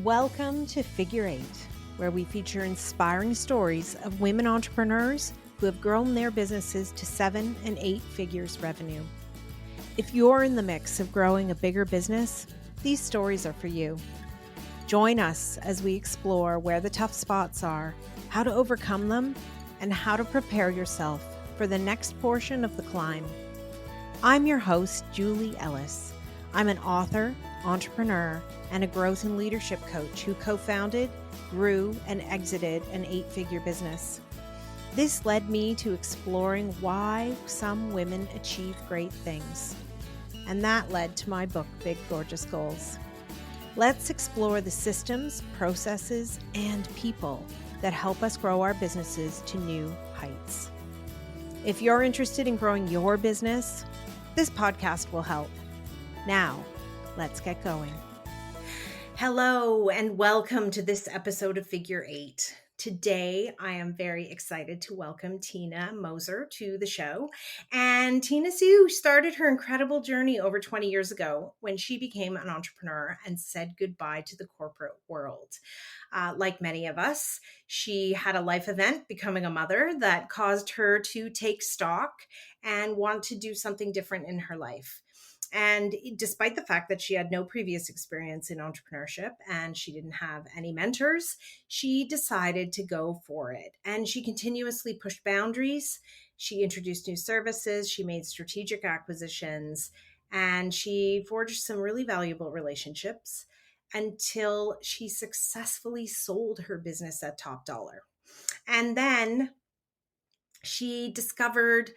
Welcome to Figure Eight, where we feature inspiring stories of women entrepreneurs who have grown their businesses to 7 and 8 figures revenue. If you're in the mix of growing a bigger business, these stories are for you. Join us as we explore where the tough spots are, how to overcome them, and how to prepare yourself for the next portion of the climb. I'm your host, Julie Ellis. I'm an author, entrepreneur, and a growth and leadership coach who co-founded, grew, and exited an 8-figure business. This led me to exploring why some women achieve great things. And that led to my book, Big Gorgeous Goals. Let's explore the systems, processes, and people that help us grow our businesses to new heights. If you're interested in growing your business, this podcast will help. Now, let's get going. Hello, and welcome to this episode of Figure Eight. Today, I am very excited to welcome Tina Moser to the show. And Tina Sue started her incredible journey over 20 years ago when she became an entrepreneur and said goodbye to the corporate world. Like many of us, she had a life event, becoming a mother, that caused her to take stock and want to do something different in her life. And despite the fact that she had no previous experience in entrepreneurship and she didn't have any mentors, she decided to go for it. And she continuously pushed boundaries. She introduced new services. She made strategic acquisitions, and she forged some really valuable relationships until she successfully sold her business at top dollar. And then she discovered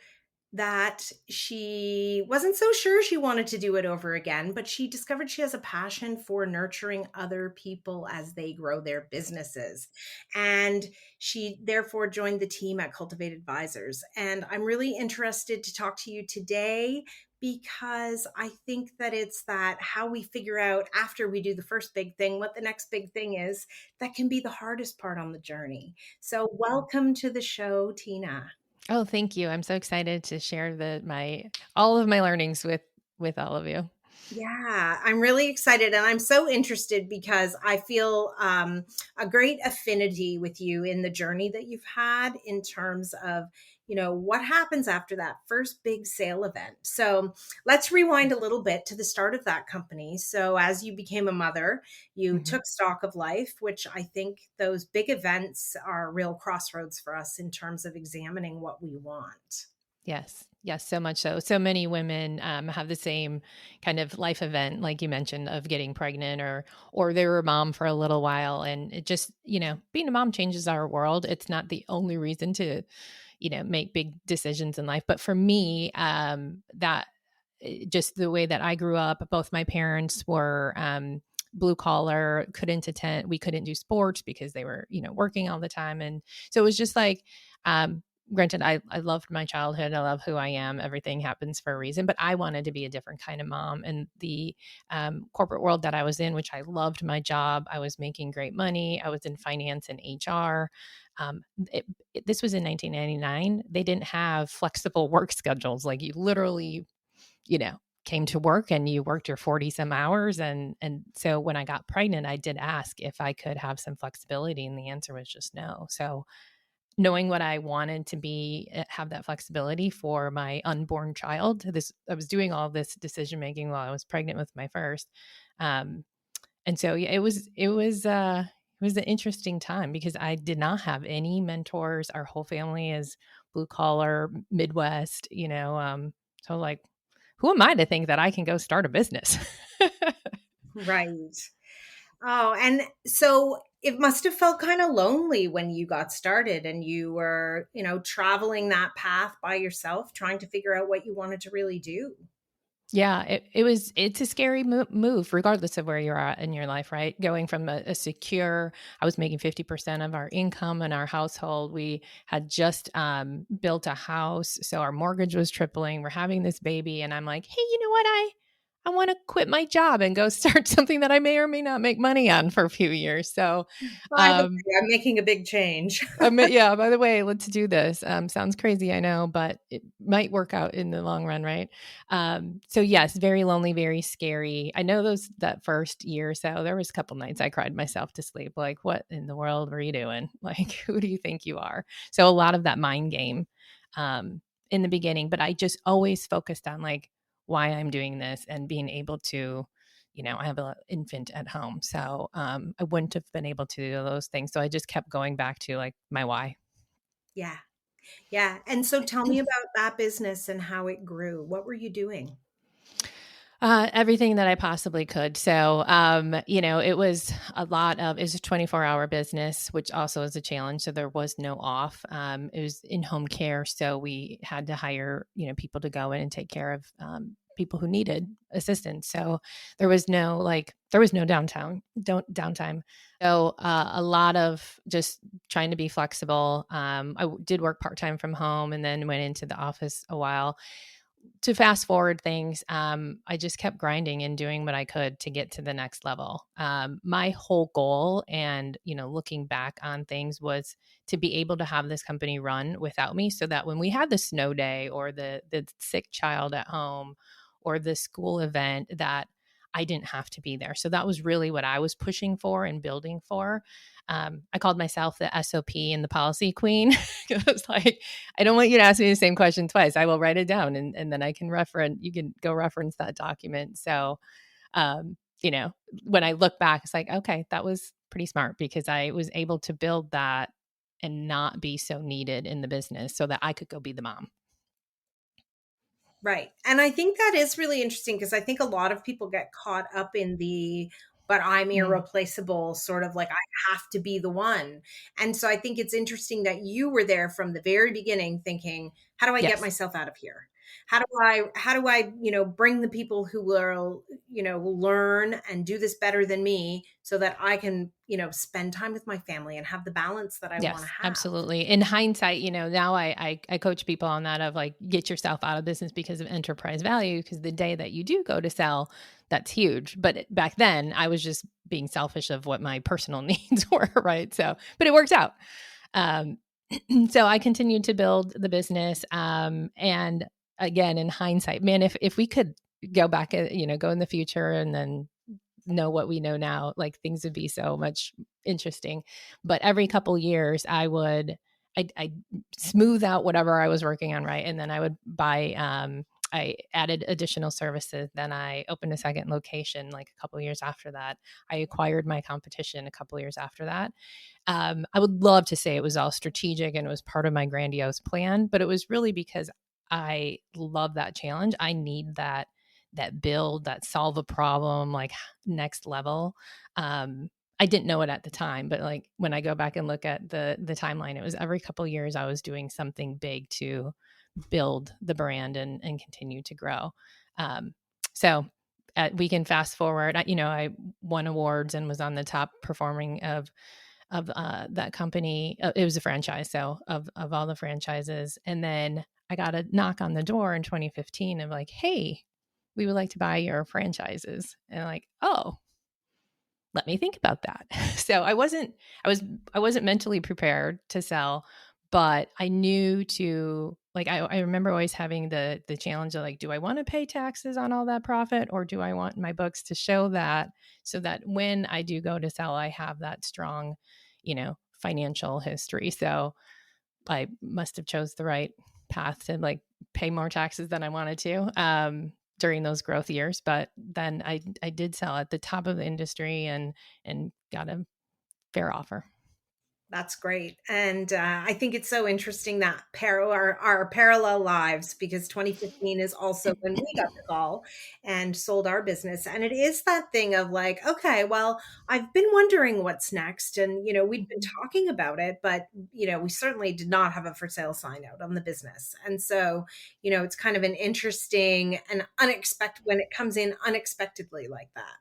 that she wasn't so sure she wanted to do it over again, but she discovered she has a passion for nurturing other people as they grow their businesses. And she therefore joined the team at Cultivate Advisors. And I'm really interested to talk to you today because I think that it's that how we figure out after we do the first big thing, what the next big thing is, that can be the hardest part on the journey. So welcome to the show, Tina. Oh, thank you. I'm so excited to share all of my learnings with all of you. Yeah, I'm really excited and I'm so interested because I feel a great affinity with you in the journey that you've had in terms of, what happens after that first big sale event. So let's rewind a little bit to the start of that company. So as you became a mother, you took stock of life, which I think those big events are real crossroads for us in terms of examining what we want. Yes. Yes. So much so. So many women have the same kind of life event, like you mentioned, of getting pregnant or they were a mom for a little while. And it just, being a mom changes our world. It's not the only reason to, make big decisions in life. But for me, that just the way that I grew up, both my parents were blue collar, we couldn't do sports because they were, working all the time. And so it was just like, granted, I loved my childhood. I love who I am. Everything happens for a reason, but I wanted to be a different kind of mom. And the corporate world that I was in, which I loved my job, I was making great money. I was in finance and HR. This was in 1999. They didn't have flexible work schedules. Like you literally, came to work and you worked your 40 some hours. And so when I got pregnant, I did ask if I could have some flexibility. And the answer was just no. So knowing what I wanted to be, have that flexibility for my unborn child. I was doing all this decision making while I was pregnant with my first, and so yeah, it was an interesting time because I did not have any mentors. Our whole family is blue collar Midwest, so like, who am I to think that I can go start a business? Right. Oh, and so it must have felt kind of lonely when you got started and you were, traveling that path by yourself, trying to figure out what you wanted to really do. Yeah, it's a scary move regardless of where you're at in your life, right? Going from a secure, I was making 50% of our income in our household. We had just built a house, so our mortgage was tripling. We're having this baby and I'm like, "Hey, you know what? I want to quit my job and go start something that I may or may not make money on for a few years. So, By the um, way, I'm making a big change. yeah, by the way, let's do this. Sounds crazy, I know, but it might work out in the long run, right? So yes, very lonely, very scary. I know that first year or so, there was a couple nights I cried myself to sleep. Like, what in the world were you doing? Like, who do you think you are? So a lot of that mind game in the beginning, but I just always focused on like why I'm doing this and being able to I have an infant at home. So I wouldn't have been able to do those things. So I just kept going back to like my why. Yeah. Yeah. And so tell me about that business and how it grew. What were you doing? Everything that I possibly could. So, it was it was a 24-hour business, which also is a challenge. So there was no off. It was in home care. So we had to hire, people to go in and take care of people who needed assistance. So there was no downtime. So a lot of just trying to be flexible. Did work part-time from home and then went into the office a while. To fast forward things, I just kept grinding and doing what I could to get to the next level. My whole goal and, looking back on things was to be able to have this company run without me so that when we had the snow day or the sick child at home or the school event that I didn't have to be there. So that was really what I was pushing for and building for. I called myself the SOP and the policy queen. It was like, I don't want you to ask me the same question twice. I will write it down and then you can go reference that document. So, um, when I look back, it's like, okay, that was pretty smart because I was able to build that and not be so needed in the business so that I could go be the mom. Right. And I think that is really interesting because I think a lot of people get caught up in but I'm Mm, irreplaceable, sort of like I have to be the one. And so I think it's interesting that you were there from the very beginning thinking, how do I get yes. myself out of here? How do I, bring the people who will learn and do this better than me so that I can, spend time with my family and have the balance that I want to Yes, have. absolutely. In hindsight, now I coach people on that of like get yourself out of business because of enterprise value. Because the day that you do go to sell, that's huge. But back then, I was just being selfish of what my personal needs were, right? So, but it worked out. Um, so I continued to build the business. And again, in hindsight, man, if we could go back, go in the future and then know what we know now, like things would be so much interesting. But every couple years, I smooth out whatever I was working on, right, and then I would buy. I added additional services. Then I opened a second location. Like a couple years after that, I acquired my competition. A couple years after that, I would love to say it was all strategic and it was part of my grandiose plan, but it was really because I love that challenge. I need that build, that solve a problem, like next level. I didn't know it at the time, but like when I go back and look at the timeline, it was every couple years I was doing something big to build the brand and continue to grow. Um, so we can fast forward. I won awards and was on the top performing of that company. It was a franchise, so of all the franchises. And then I got a knock on the door in 2015 of like, hey, we would like to buy your franchises. And like, oh, let me think about that. So I wasn't mentally prepared to sell, but I knew to like I remember always having the challenge of like, do I want to pay taxes on all that profit or do I want my books to show that so that when I do go to sell, I have that strong, financial history. So I must have chose the right path to like pay more taxes than I wanted to during those growth years. But then I did sell at the top of the industry and got a fair offer. That's great. And I think it's so interesting that our parallel lives because 2015 is also when we got the call and sold our business. And it is that thing of like, okay, well, I've been wondering what's next. And, we'd been talking about it, but, we certainly did not have a for sale sign out on the business. And so, it's kind of an interesting and unexpected when it comes in unexpectedly like that.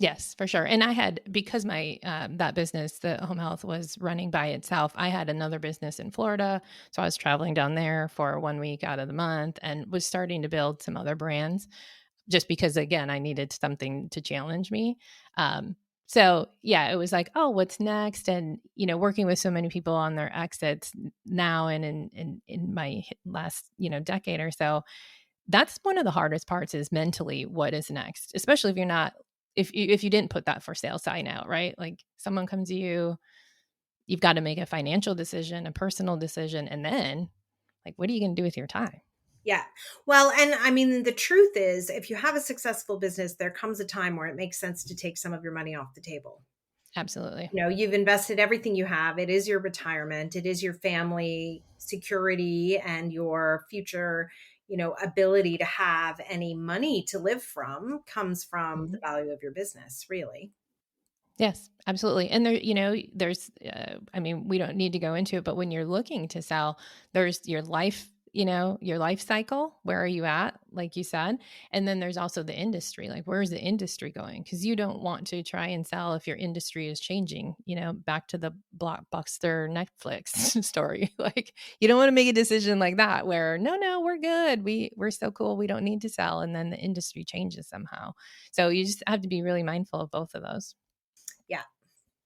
Yes, for sure. And I had because my that business, the home health, was running by itself. I had another business in Florida, so I was traveling down there for 1 week out of the month, and was starting to build some other brands. just because, again, I needed something to challenge me. So yeah, it was like, oh, what's next? And, working with so many people on their exits now and in my last, decade or so, that's one of the hardest parts is mentally what is next, especially if you're not, if you didn't put that for sale sign out, right? Like someone comes to you, you've got to make a financial decision, a personal decision, and then like, what are you going to do with your time? Yeah. Well, and I mean, the truth is, if you have a successful business, there comes a time where it makes sense to take some of your money off the table. Absolutely. You've invested everything you have. It is your retirement. It is your family security and your future, ability to have any money to live from comes from the Mhm. value of your business, really. Yes, absolutely. And there, there's, I mean, we don't need to go into it, but when you're looking to sell, there's your life, your life cycle. Where are you at? Like you said. And then there's also the industry. Like, where's the industry going? Because you don't want to try and sell if your industry is changing, back to the blockbuster Netflix story. Like, you don't want to make a decision like that where, no, we're good. We're so cool. We don't need to sell. And then the industry changes somehow. So you just have to be really mindful of both of those. Yeah.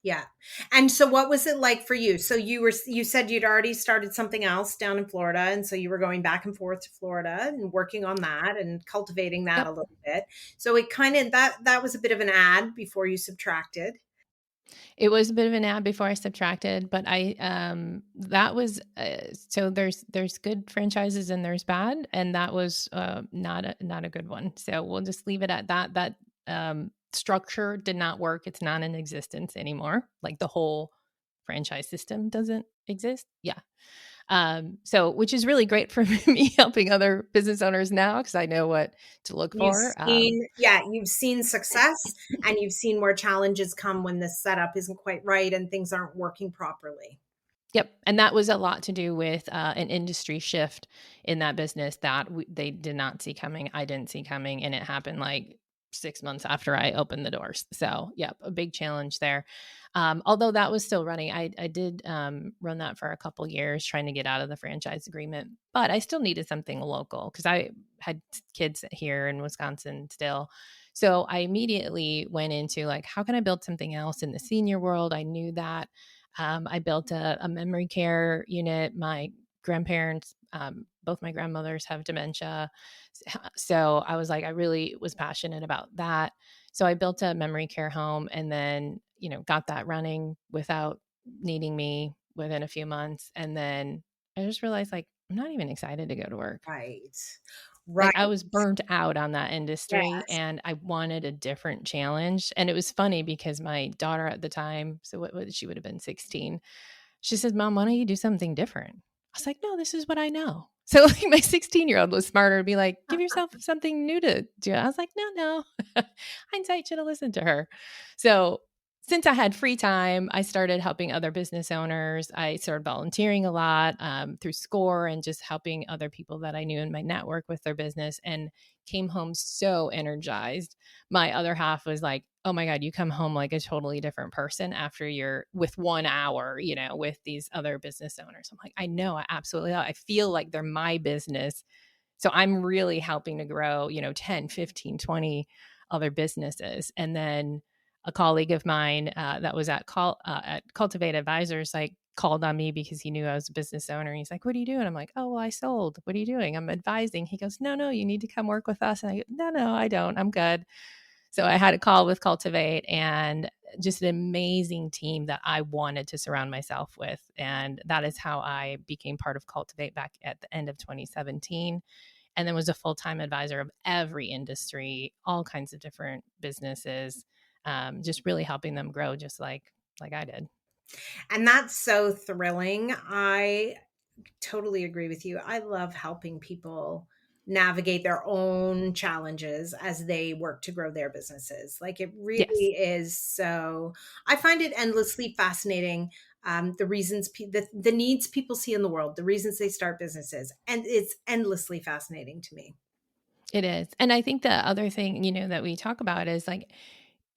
Yeah. And so what was it like for you? So you said you'd already started something else down in Florida, and so you were going back and forth to Florida and working on that and cultivating that a Yep. little bit. So it kind of that was a bit of an ad before you subtracted. It was a bit of an ad before I subtracted, but I that was so there's good franchises and there's bad, and that was not a good one. So we'll just leave it at that. That structure did not work. It's not in existence anymore. Like the whole franchise system doesn't exist. Yeah. So which is really great for me helping other business owners now because I know what to look for. You've seen success and you've seen where challenges come when the setup isn't quite right and things aren't working properly. Yep, and that was a lot to do with an industry shift in that business that they did not see coming. I didn't see coming, and it happened like 6 months after I opened the doors. So, yep, a big challenge there. Although that was still running, I did run that for a couple years, trying to get out of the franchise agreement. But I still needed something local because I had kids here in Wisconsin still. So I immediately went into like, how can I build something else in the senior world? I knew that. I built a memory care unit. My grandparents, both my grandmothers have dementia. So I was like, I really was passionate about that. So I built a memory care home and then, got that running without needing me within a few months. And then I just realized like, I'm not even excited to go to work. Right. Like Right. I was burnt out on that industry Yes. and I wanted a different challenge. And it was funny because my daughter at the time, so she would have been 16. She said, Mom, why don't you do something different? I was like, no, this is what I know. So like my 16-year-old was smarter to be like, give yourself something new to do. I was like, no. Hindsight should have listened to her. So since I had free time, I started helping other business owners. I started volunteering a lot through SCORE and just helping other people that I knew in my network with their business and came home so energized. My other half was like, oh my God, you come home like a totally different person after you're with 1 hour, with these other business owners. I'm like, I know, I absolutely, I feel like they're my business. So I'm really helping to grow, 10, 15, 20 other businesses. And then a colleague of mine that was at Cultivate Advisors, like called on me because he knew I was a business owner. He's like, what are you doing? I'm like, oh, well, I sold. What are you doing? I'm advising. He goes, no, you need to come work with us. And I go, no, I don't. I'm good. So I had a call with Cultivate and just an amazing team that I wanted to surround myself with. And that is how I became part of Cultivate back at the end of 2017. And then was a full-time advisor of every industry, all kinds of different businesses, just really helping them grow just like I did. And that's so thrilling. I totally agree with you. I love helping people navigate their own challenges as they work to grow their businesses. Like it Yes. really is so, I find it endlessly fascinating. The reasons, the needs people see in the world, the reasons they start businesses. And it's endlessly fascinating to me. It is. And I think the other thing, that we talk about is like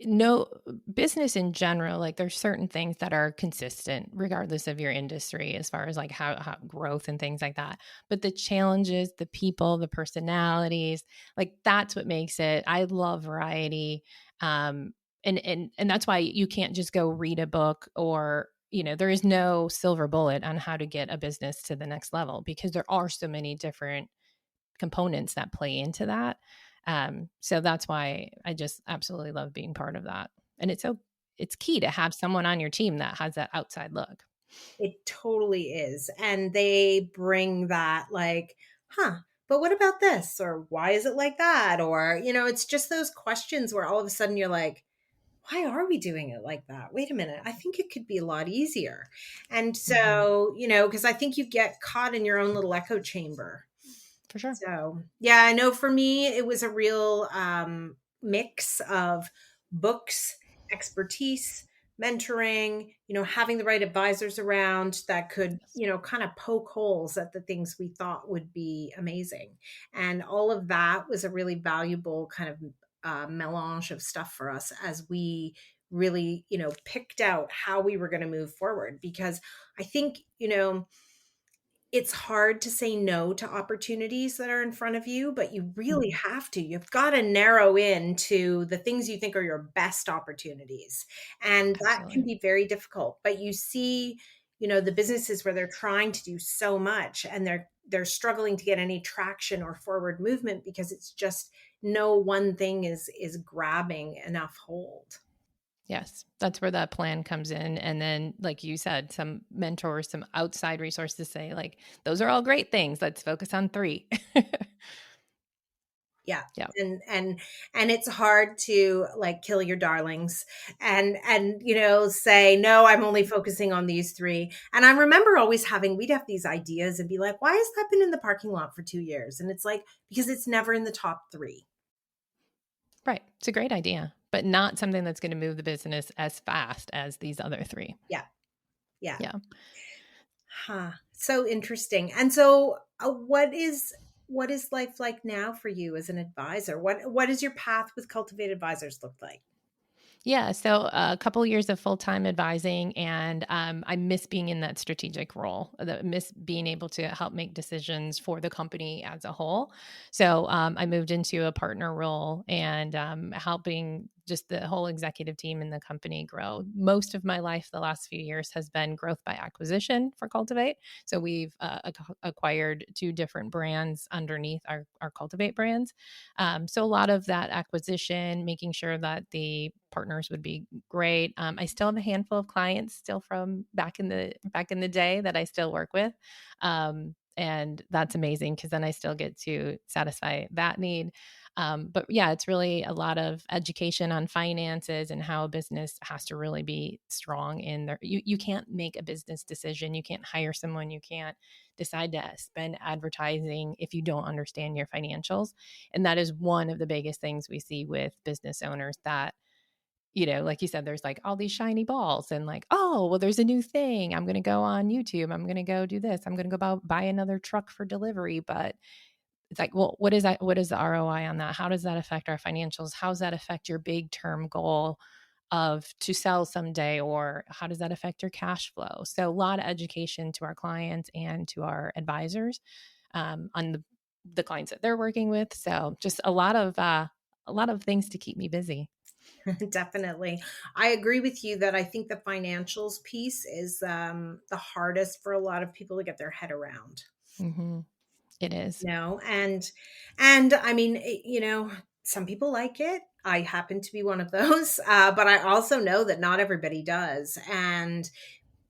No, business in general, like there's certain things that are consistent regardless of your industry as far as like how growth and things like that. But the challenges, the people, the personalities, like that's what makes it. I love variety. Um and that's why you can't just go read a book, or there is no silver bullet on how to get a business to the next level, because there are so many different components that play into that. So that's why I just absolutely love being part of that. And it's key to have someone on your team that has that outside look. It totally is. And they bring that, like, huh, but what about this? Or why is it like that? Or, it's just those questions where all of a sudden you're like, why are we doing it like that? Wait a minute. I think it could be a lot easier. And Hmm. so, because I think you get caught in your own little echo chamber. For sure. So, yeah, I know for me, it was a real mix of books, expertise, mentoring, having the right advisors around that could, Yes. kind of poke holes at the things we thought would be amazing. And all of that was a really valuable kind of melange of stuff for us as we really, picked out how we were going to move forward. Because I think, it's hard to say no to opportunities that are in front of you, but you really Mhm. have to. You've got to narrow in to the things you think are your best opportunities. And that can Absolutely. be very difficult. But you see, the businesses where they're trying to do so much and they're struggling to get any traction or forward movement because it's just no one thing is grabbing enough hold. Yes. That's where that plan comes in. And then, like you said, some mentors, some outside resources say, like, those are all great things. Let's focus on three. Yeah. Yeah. And it's hard to like kill your darlings and say no, I'm only focusing on these three. And I remember always we'd have these ideas and be like, why has that been in the parking lot for 2 years? And it's like, because it's never in the top three. Right. It's a great idea, but not something that's going to move the business as fast as these other three. Yeah. Yeah. Yeah. Huh. So interesting. And so what is life like now for you as an advisor? What does your path with Cultivate Advisors look like? Yeah. So a couple of years of full time advising, and I miss being in that strategic role. Miss being able to help make decisions for the company as a whole. So I moved into a partner role and helping just the whole executive team in the company grow. Most of my life, the last few years, has been growth by acquisition for Cultivate. So we've acquired two different brands underneath our Cultivate brands. So a lot of that acquisition, making sure that the partners would be great. I still have a handful of clients still from back in the day that I still work with, and that's amazing because then I still get to satisfy that need. But yeah, it's really a lot of education on finances and how a business has to really be strong in there. You can't make a business decision. You can't hire someone. You can't decide to spend advertising if you don't understand your financials. And that is one of the biggest things we see with business owners that, like you said, there's like all these shiny balls and like, oh, well, there's a new thing. I'm going to go on YouTube. I'm going to go do this. I'm going to go buy another truck for delivery. But it's like, well, what is that? What is the ROI on that? How does that affect our financials? How does that affect your big term goal of to sell someday? Or how does that affect your cash flow? So a lot of education to our clients and to our advisors on the clients that they're working with. So just a lot of things to keep me busy. Definitely. I agree with you that I think the financials piece is the hardest for a lot of people to get their head around. Hmm. It is. And I mean, some people like it. I happen to be one of those, but I also know that not everybody does.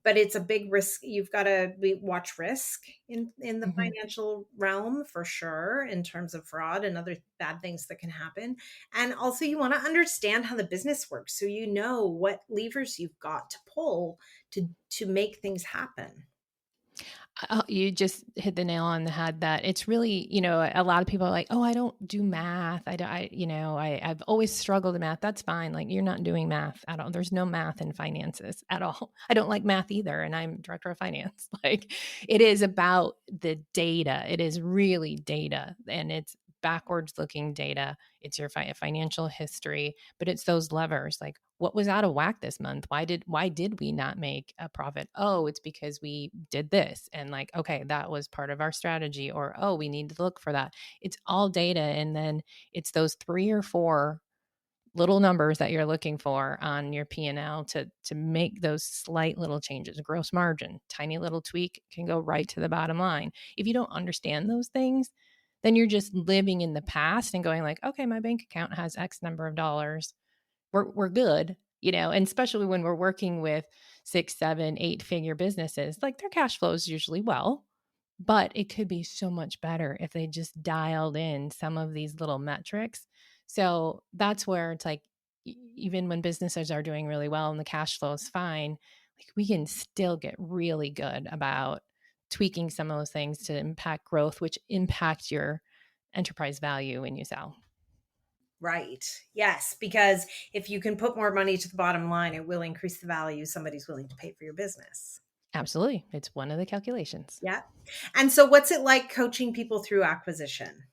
But it's a big risk. You've got to watch risk in the Hmm. financial realm for sure, in terms of fraud and other bad things that can happen. And also, you want to understand how the business works, so you know what levers you've got to pull to make things happen. You just hit the nail on the head that it's really, a lot of people are like, oh, I don't do math. I've always struggled in math. That's fine. Like, you're not doing math at all. There's no math in finances at all. I don't like math either. And I'm director of finance. Like, it is about the data. It is really data, and it's backwards looking data, it's your financial history, but it's those levers. Like, what was out of whack this month? Why did we not make a profit? Oh, it's because we did this. And like, okay, that was part of our strategy. Or, oh, we need to look for that. It's all data. And then it's those 3 or 4 little numbers that you're looking for on your P&L to make those slight little changes. Gross margin, tiny little tweak can go right to the bottom line. If you don't understand those things, then you're just living in the past and going like, okay, my bank account has X number of dollars. We're good, and especially when we're working with 6, 7, 8-figure businesses, like their cash flows usually well, but it could be so much better if they just dialed in some of these little metrics. So that's where it's like, even when businesses are doing really well and the cash flow is fine, like we can still get really good about tweaking some of those things to impact growth, which impact your enterprise value when you sell. Right. Yes, because if you can put more money to the bottom line, it will increase the value somebody's willing to pay for your business. Absolutely. It's one of the calculations. Yeah. And so what's it like coaching people through acquisition?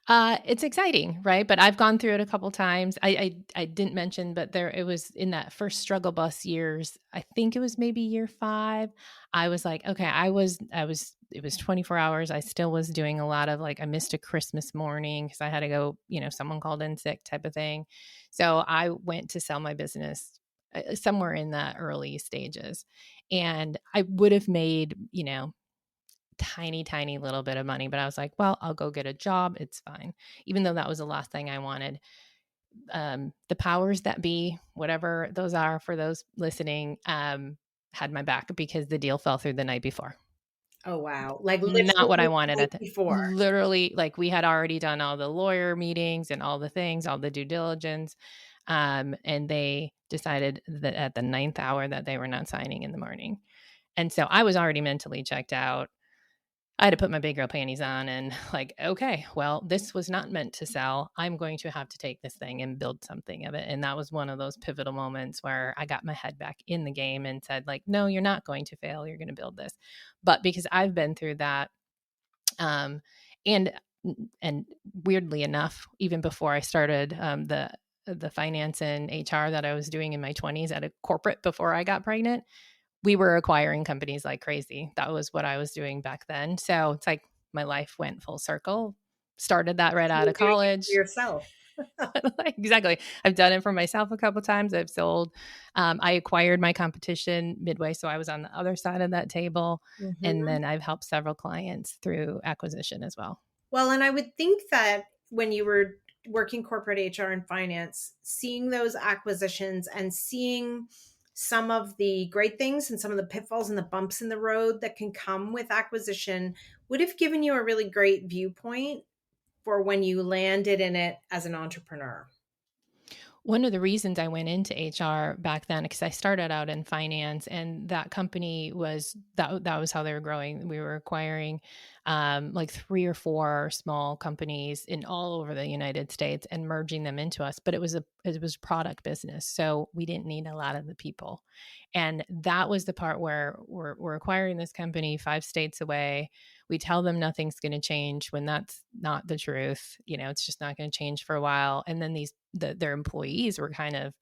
It's exciting, right? But I've gone through it a couple times. I didn't mention, but it was in that first struggle bus years. I think it was maybe year 5. I was like, okay, it was 24 hours. I still was doing a lot of like, I missed a Christmas morning because I had to go, someone called in sick type of thing. So I went to sell my business somewhere in the early stages, and I would have made, tiny little bit of money, but I was like, well, I'll go get a job. It's fine. Even though that was the last thing I wanted. The powers that be, whatever those are for those listening, had my back because the deal fell through the night before. Oh, wow. Like Not what I literally the wanted night at the before. literally, like we had already done all the lawyer meetings and all the things, all the due diligence. And they decided that at the 9th hour that they were not signing in the morning. And so I was already mentally checked out. I had to put my big girl panties on and like, okay, well, this was not meant to sell. I'm going to have to take this thing and build something of it. And that was one of those pivotal moments where I got my head back in the game and said like, no, you're not going to fail. You're going to build this. But because I've been through that, and weirdly enough, even before I started the finance and HR that I was doing in my 20s at a corporate before I got pregnant, we were acquiring companies like crazy. That was what I was doing back then. So it's like my life went full circle. Started that right out You're of doing it college. for yourself. Exactly. I've done it for myself a couple times. I've sold. I acquired my competition midway, so I was on the other side of that table. And then I've helped several clients through acquisition as well. Well, and I would think that when you were working corporate HR and finance, seeing those acquisitions and seeing some of the great things and some of the pitfalls and the bumps in the road that can come with acquisition would have given you a really great viewpoint for when you landed in it as an entrepreneur. One of the reasons I went into HR back then, because I started out in finance, and that company was that was how they were growing. We were acquiring like 3 or 4 small companies in all over the United States and merging them into us. But it was product business, so we didn't need a lot of the people, and that was the part where we're acquiring this company 5 states away. We tell them nothing's going to change when that's not the truth. It's just not going to change for a while. And then their employees were kind of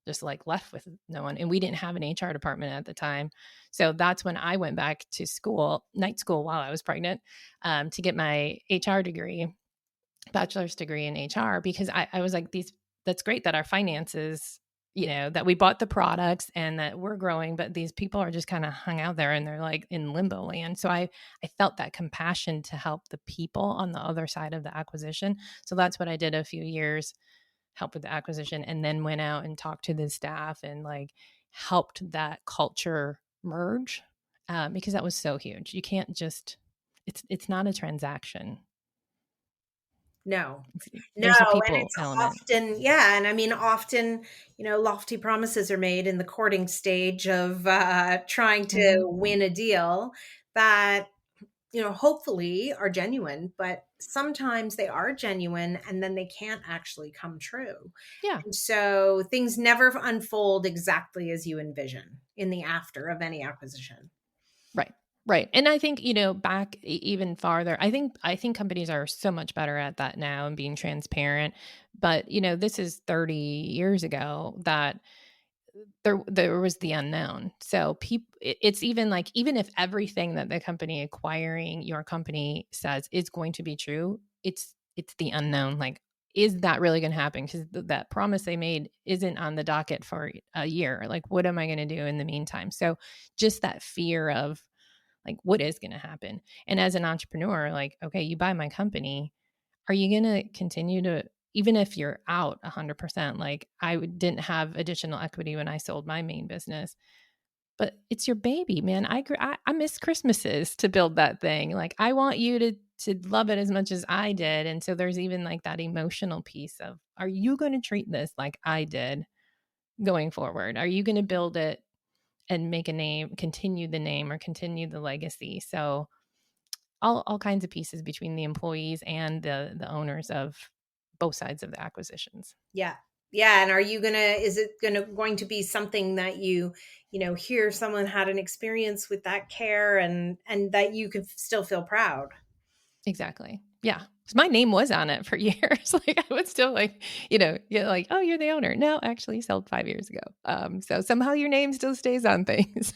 just like left with no one. And we didn't have an HR department at the time. So that's when I went back to school, night school while I was pregnant, to get my HR degree, bachelor's degree in HR, because I was like, that's great that our finances, that we bought the products and that we're growing, but these people are just kind of hung out there and they're like in limbo land. So I felt that compassion to help the people on the other side of the acquisition. So that's what I did a few years, help with the acquisition, and then went out and talked to the staff and like helped that culture merge, because that was so huge. You can't just, it's not a transaction. No, There's a and people it's element. often, yeah. And I mean, often, lofty promises are made in the courting stage of trying to Mm-hmm. win a deal that, hopefully are genuine, but sometimes they are genuine and then they can't actually come true. Yeah. And so things never unfold exactly as you envision in the after of any acquisition. Right. Right. And I think, back even farther, I think companies are so much better at that now and being transparent. But, this is 30 years ago that there was the unknown. So people, it's even like, even if everything that the company acquiring your company says is going to be true, it's the unknown. Like, is that really going to happen? Because that promise they made isn't on the docket for a year. Like, what am I going to do in the meantime? So just that fear of, like, what is going to happen? And as an entrepreneur, like, okay, you buy my company, are you going to continue to, even if you're out 100%, like didn't have additional equity when I sold my main business, but it's your baby, man. I miss Christmases to build that thing. Like, I want you to love it as much as I did. And so there's even like that emotional piece of, are you going to treat this like I did going forward? Are you going to build it and make a name, continue the name, or continue the legacy? So all kinds of pieces between the employees and the owners of both sides of the acquisitions. Yeah. Yeah. And are you is it going to be something that hear someone had an experience with that care and that you can still feel proud? Exactly. Yeah. 'Cause my name was on it for years. Like, I would still like, you're like, oh, you're the owner. No, actually sold 5 years ago. So somehow your name still stays on things.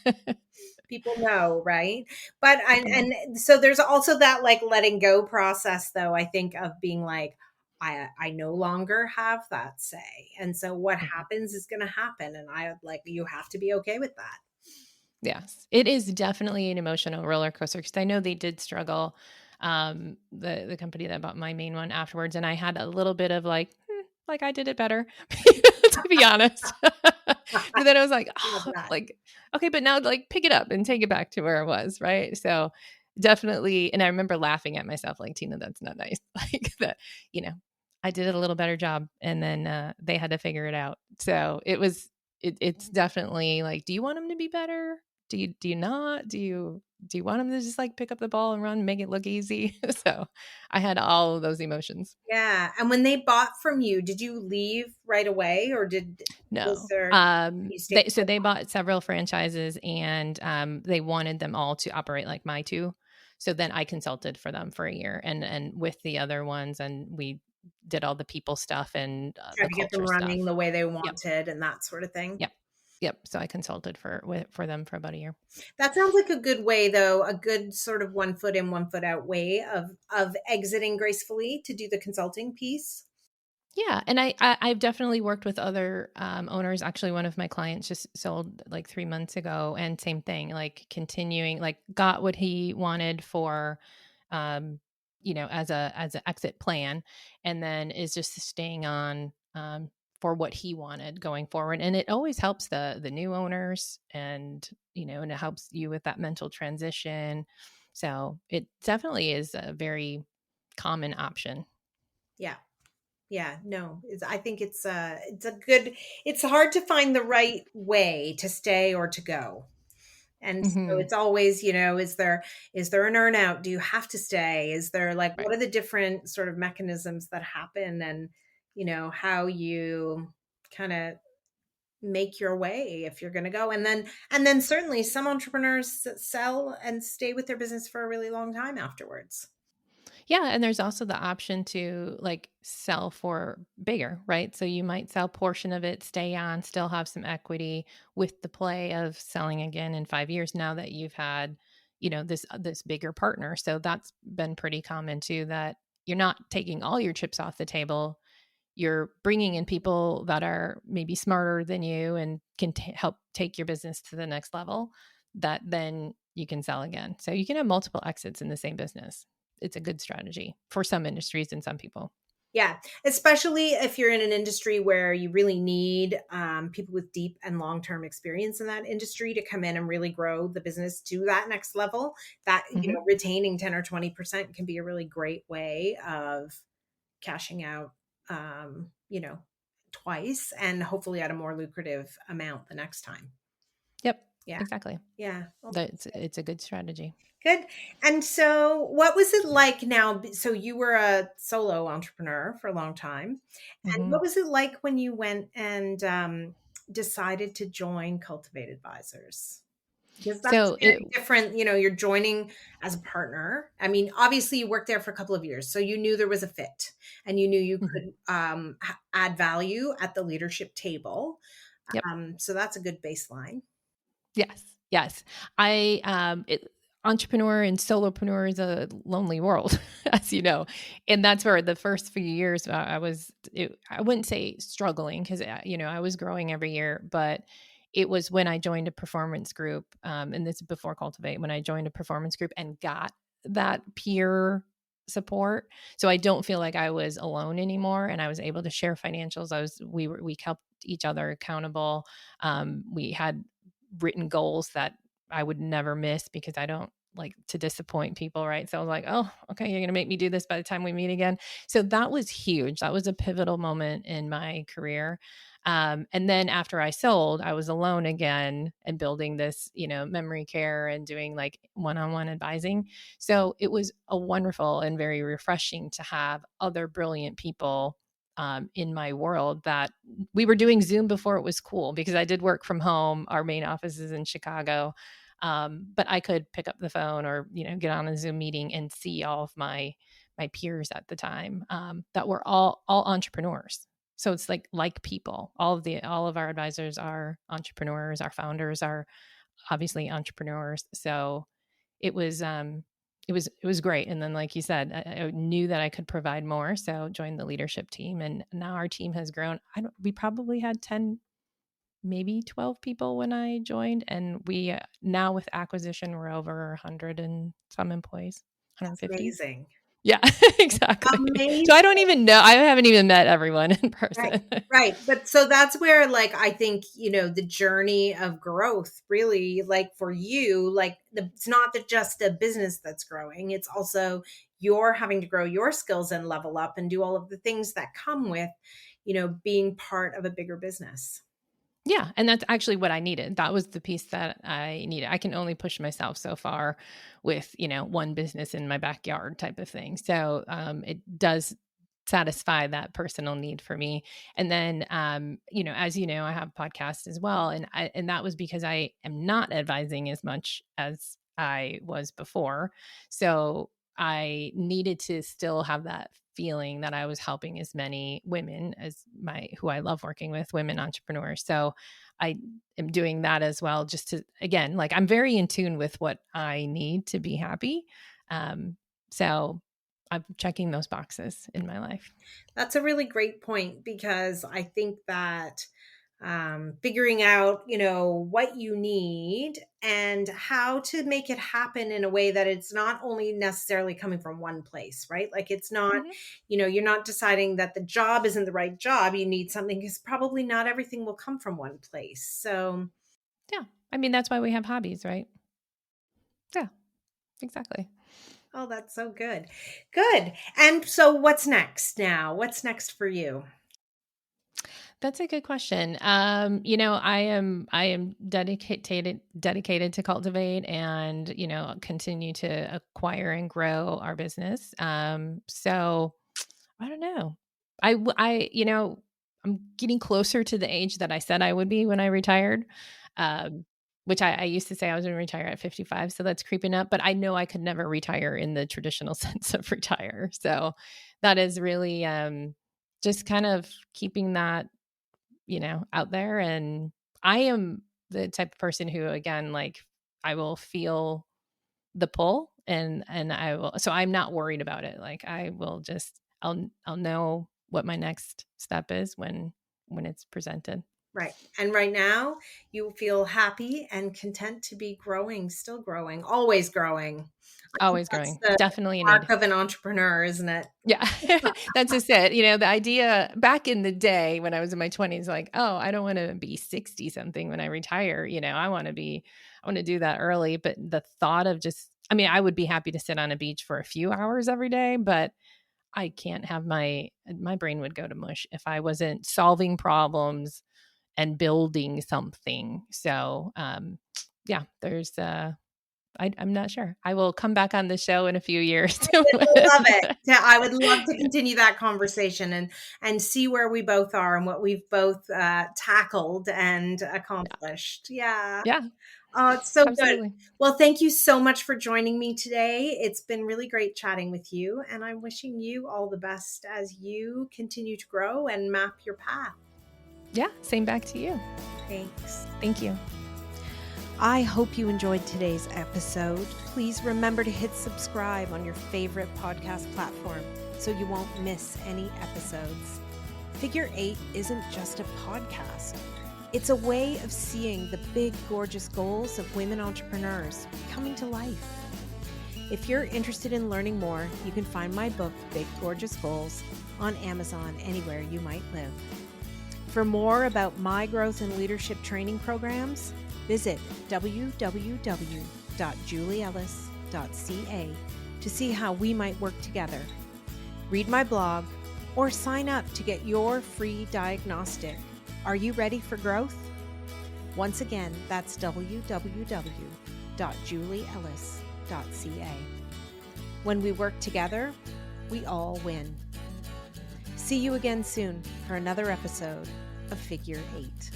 People know, right? But People know. and so there's also that like letting go process though, I think, of being like, I no longer have that say. And so what Mhm. happens is gonna happen. And I like you have to be okay with that. Yes, it is definitely an emotional roller coaster because I know they did struggle, the company that bought my main one afterwards, and I had a little bit of like I did it better, to be honest. But then I was like, Love oh, that. like, okay, but now like pick it up and take it back to where it was, right? So definitely, and I remember laughing at myself, like, Tina, that's not nice, like that, you know, I did a little better job, and then they had to figure it out. So it's definitely like, do you want them to be better? Do you not? Do you want them to just like pick up the ball and run, make it look easy? So I had all of those emotions. Yeah. And when they bought from you, did you leave right away or was No. there you stayed? They bought several franchises and they wanted them all to operate like my two. So then I consulted for them for a year and with the other ones, and we did all the people stuff and Try the to get them culture running stuff. the way they Yep. wanted and that sort of thing? Yep. Yep. So I consulted for them for about a year. That sounds like a good way, though, a good sort of 1 foot in, 1 foot out way of exiting gracefully to do the consulting piece. Yeah, and I've definitely worked with other owners. Actually, one of my clients just sold like 3 months ago, and same thing. Like, continuing, like, got what he wanted for, um, as an exit plan, and then is just staying on for what he wanted going forward. And it always helps the new owners, and it helps you with that mental transition. So it definitely is a very common option. Yeah. Yeah, no, I think it's a good, it's hard to find the right way to stay or to go. And so Hmm. it's always, is there an earnout? Do you have to stay? Is there like, Right. what are the different sort of mechanisms that happen and, how you kind of make your way if you're going to go. And then certainly some entrepreneurs sell and stay with their business for a really long time afterwards. Yeah, and there's also the option to like sell for bigger, right? So you might sell a portion of it, stay on, still have some equity with the play of selling again in 5 years now that you've had, this bigger partner. So that's been pretty common too, that you're not taking all your chips off the table. You're bringing in people that are maybe smarter than you and can help take your business to the next level, that then you can sell again. So you can have multiple exits in the same business. It's a good strategy for some industries and some people. Yeah, especially if you're in an industry where you really need people with deep and long-term experience in that industry to come in and really grow the business to that next level. That Hmm. retaining 10 or 20% can be a really great way of cashing out, um, you know, twice and hopefully at a more lucrative amount the next time. Yep, Yeah, exactly. yeah. Well, That it's a good strategy. good. And so, what was it like now? So, you were a solo entrepreneur for a long time. And Hmm. what was it like when you went and decided to join Cultivate Advisors? Because that's So it very different. You're joining as a partner. I mean, obviously you worked there for a couple of years, so you knew there was a fit and you knew you Mhm. could add value at the leadership table. Yep. So that's a good baseline. Yes. Yes. Entrepreneur and solopreneur is a lonely world, as you know. And that's where the first few years I wouldn't say struggling because, I was growing every year, but it was when I joined a performance group. And this is before Cultivate, when I joined a performance group and got that peer support. So I don't feel like I was alone anymore. And I was able to share financials. We kept each other accountable. We had written goals that I would never miss because I don't like to disappoint people, right? So I was like, oh, okay, you're going to make me do this by the time we meet again. So that was huge. That was a pivotal moment in my career. And then after I sold, I was alone again and building this, memory care and doing like one-on-one advising. So it was a wonderful and very refreshing to have other brilliant people in my world. That we were doing Zoom before it was cool because I did work from home. Our main office is in Chicago. But I could pick up the phone or, get on a Zoom meeting and see all of my peers at the time that were all entrepreneurs. So it's like people. All of our advisors are entrepreneurs. Our founders are obviously entrepreneurs. So it was it was great. And then, like you said, I knew that I could provide more, so joined the leadership team, and now our team has grown. We probably had 10, maybe 12 people when I joined, and we now with acquisition we're over 100 and some employees, That's 150. amazing. Yeah, exactly. So I Amazing. don't even know. I haven't even met everyone in Right. person. Right. But so that's where, like, I think, the journey of growth really, like for you, like it's not that just a business that's growing, it's also you're having to grow your skills and level up and do all of the things that come with, being part of a bigger business. Yeah, and that's actually what I needed. That was the piece that I needed. I can only push myself so far with, one business in my backyard type of thing. So it does satisfy that personal need for me. And then, as you know, I have podcasts as well, and that was because I am not advising as much as I was before. So I needed to still have that feeling that I was helping as many women as who I love working with, women entrepreneurs. So I am doing that as well, just to, again, like I'm very in tune with what I need to be happy. So I'm checking those boxes in my life. That's a really great point because I think that figuring out, what you need and how to make it happen in a way that it's not only necessarily coming from one place, right? Like it's not, Mhm. you're not deciding that the job isn't the right job. You need something because probably not everything will come from one place. So, Yeah. I mean, that's why we have hobbies, right? Yeah, exactly. oh, that's so good. Good. And so what's next now? What's next for you? That's a good question. I am dedicated to Cultivate and, continue to acquire and grow our business. So I don't know. I'm getting closer to the age that I said I would be when I retired. Um, which I used to say I was going to retire at 55. So that's creeping up, but I know I could never retire in the traditional sense of retire. So that is really, just kind of keeping that, out there. And I am the type of person who, again, like I will feel the pull and I will, so I'm not worried about it. Like I will just, I'll know what my next step is when it's presented. Right. And right now, you feel happy and content to be growing, still growing, always growing. I think Always that's growing. the Definitely a mark need. of an entrepreneur, isn't it? Yeah. That's just it. The idea back in the day when I was in my 20s, like, oh, I don't want to be 60 something when I retire. I want to do that early. But the thought of just, I mean, I would be happy to sit on a beach for a few hours every day, but I can't have my brain would go to mush if I wasn't solving problems and building something. So, yeah, I'm not sure. I will come back on the show in a few years. I love it. Yeah, I would love to continue that conversation and see where we both are and what we've both tackled and accomplished. Yeah. Yeah. Oh, it's so good. Absolutely. Well, thank you so much for joining me today. It's been really great chatting with you, and I'm wishing you all the best as you continue to grow and map your path. Yeah, same back to you. Thanks. Thank you. I hope you enjoyed today's episode. Please remember to hit subscribe on your favorite podcast platform so you won't miss any episodes. Figure 8 isn't just a podcast. It's a way of seeing the big, gorgeous goals of women entrepreneurs coming to life. If you're interested in learning more, you can find my book, Big Gorgeous Goals, on Amazon anywhere you might live. For more about my growth and leadership training programs, visit www.julieellis.ca to see how we might work together. Read my blog or sign up to get your free diagnostic. Are you ready for growth? Once again, that's www.julieellis.ca. When we work together, we all win. See you again soon for another episode of Figure 8.